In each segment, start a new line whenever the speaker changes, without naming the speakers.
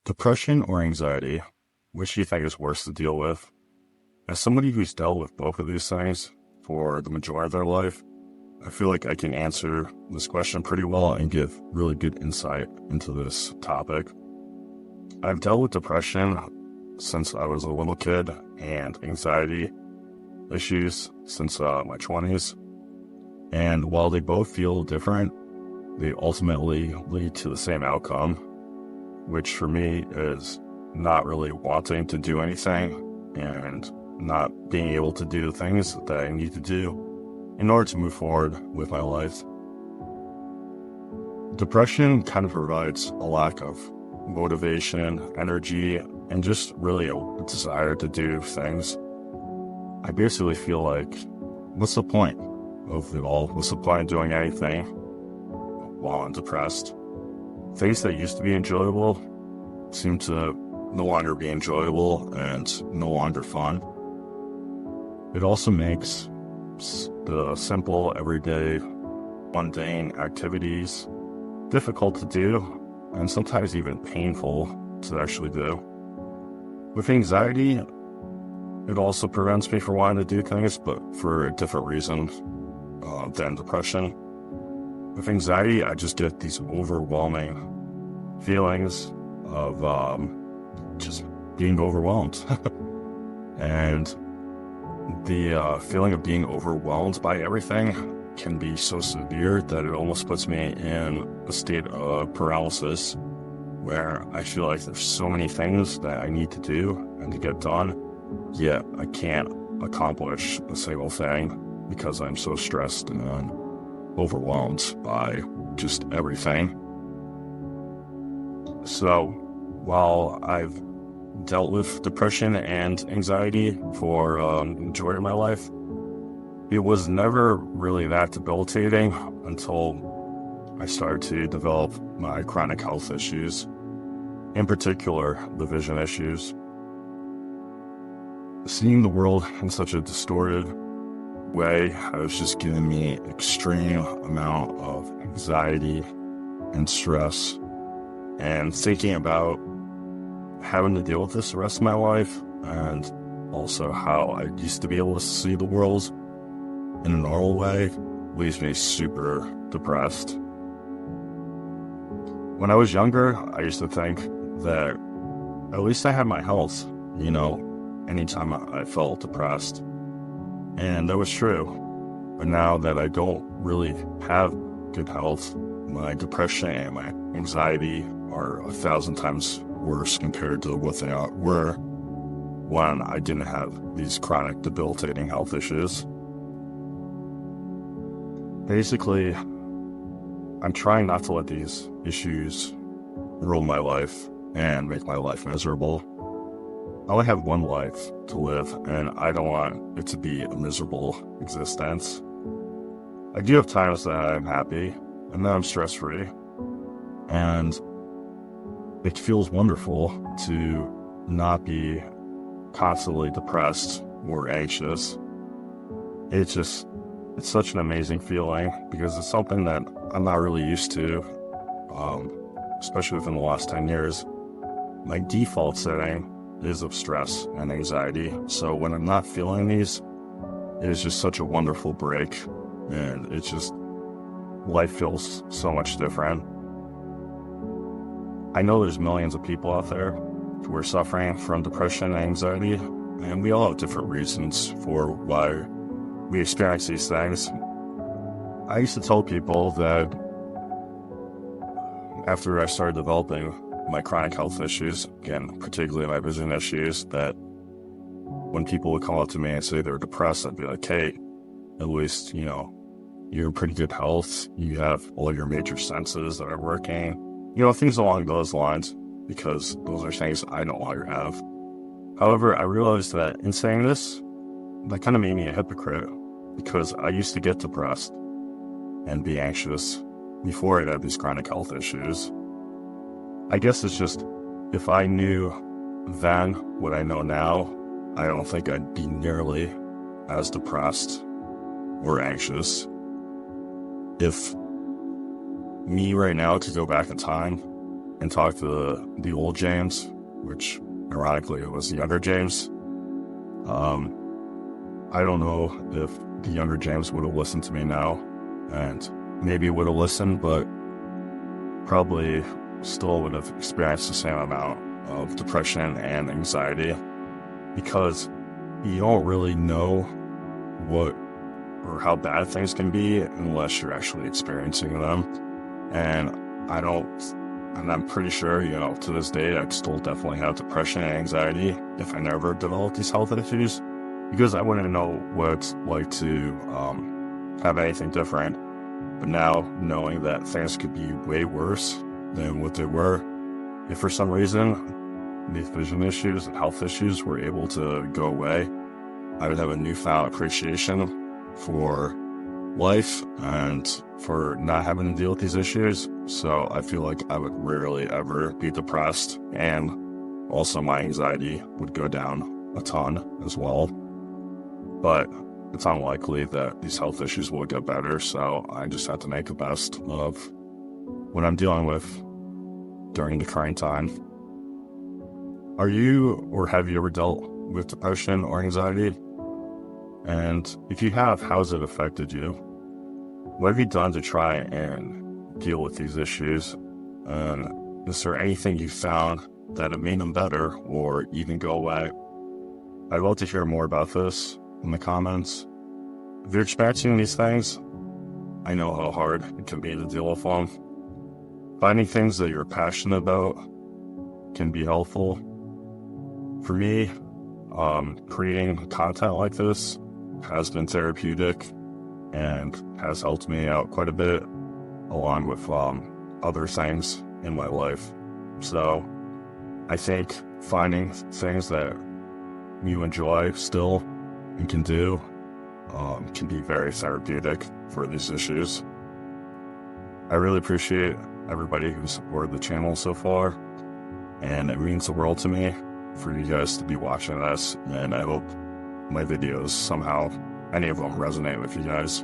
Depression or anxiety, which do you think is worse to deal with? As somebody who's dealt with both of these things for the majority of their life, I feel like I can answer this question pretty well and give really good insight into this topic. I've dealt with depression since I was a little kid and anxiety issues since my 20s. And while they both feel different, they ultimately lead to the same outcome, which for me is not really wanting to do anything and not being able to do the things that I need to do in order to move forward with my life. Depression kind of provides a lack of motivation, energy, and just really a desire to do things. I basically feel like, what's the point of it all? What's the point of doing anything while I'm depressed? Things that used to be enjoyable seem to no longer be enjoyable and no longer fun. It also makes the simple, everyday, mundane activities difficult to do and sometimes even painful to actually do. With anxiety, it also prevents me from wanting to do things, but for a different reason than depression. With anxiety, I just get these overwhelming feelings of just being overwhelmed. And the feeling of being overwhelmed by everything can be so severe that it almost puts me in a state of paralysis, where I feel like there's so many things that I need to do and to get done, yet I can't accomplish a single thing because I'm so stressed and overwhelmed by just everything. So while I've dealt with depression and anxiety for the majority of my life, it was never really that debilitating until I started to develop my chronic health issues, in particular the vision issues. Seeing the world in such a distorted way has just given me an extreme amount of anxiety and stress, and thinking about having to deal with this the rest of my life, and also how I used to be able to see the world in a normal way, leaves me super depressed. When I was younger, I used to think that at least I had my health, anytime I felt depressed. And that was true. But now that I don't really have good health, my depression and my anxiety are 1,000 times worse compared to what they were when I didn't have these chronic debilitating health issues. Basically, I'm trying not to let these issues rule my life and make my life miserable. I only have one life to live, and I don't want it to be a miserable existence. I do have times that I'm happy, and that I'm stress-free, and it feels wonderful to not be constantly depressed or anxious. It's such an amazing feeling because it's something that I'm not really used to, especially within the last 10 years. My default setting is of stress and anxiety, so when I'm not feeling these, it is just such a wonderful break, and life feels so much different. I know there's millions of people out there who are suffering from depression and anxiety, and we all have different reasons for why we experience these things. I used to tell people that after I started developing my chronic health issues, again, particularly my vision issues, that when people would come up to me and say they're depressed, I'd be like, hey, at least, you're in pretty good health. You have all your major senses that are working, things along those lines, because those are things I no longer have. However, I realized that in saying this, that kind of made me a hypocrite, because I used to get depressed and be anxious before I had these chronic health issues. I guess it's just, if I knew then what I know now, I don't think I'd be nearly as depressed or anxious. If me right now could go back in time and talk to the old James, which ironically it was the younger James. I don't know if the younger James would have listened to me now, and maybe would have listened, but probably still would have experienced the same amount of depression and anxiety, because you don't really know what or how bad things can be unless you're actually experiencing them. And I'm pretty sure, to this day, I'd still definitely have depression and anxiety if I never developed these health issues, because I wouldn't know what it's like to have anything different. But now, knowing that things could be way worse than what they were, if for some reason these vision issues and health issues were able to go away, I would have a newfound appreciation for life and for not having to deal with these issues. So I feel like I would rarely ever be depressed, and also my anxiety would go down a ton as well. But it's unlikely that these health issues will get better, so I just have to make the best of what I'm dealing with during the current time. Are you, or have you ever dealt with depression or anxiety? And if you have, how has it affected you? What have you done to try and deal with these issues? And is there anything you found that have made them better or even go away? I'd love to hear more about this in the comments. If you're experiencing these things, I know how hard it can be to deal with them. Finding things that you're passionate about can be helpful. For me, creating content like this has been therapeutic and has helped me out quite a bit, along with other things in my life. So I think finding things that you enjoy still and can do can be very therapeutic for these issues. I really appreciate everybody who supported the channel so far, and it means the world to me for you guys to be watching this, and I hope my videos somehow, any of them, resonate with you guys.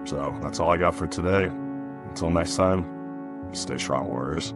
So that's all I got for today. Until next time, stay strong, warriors.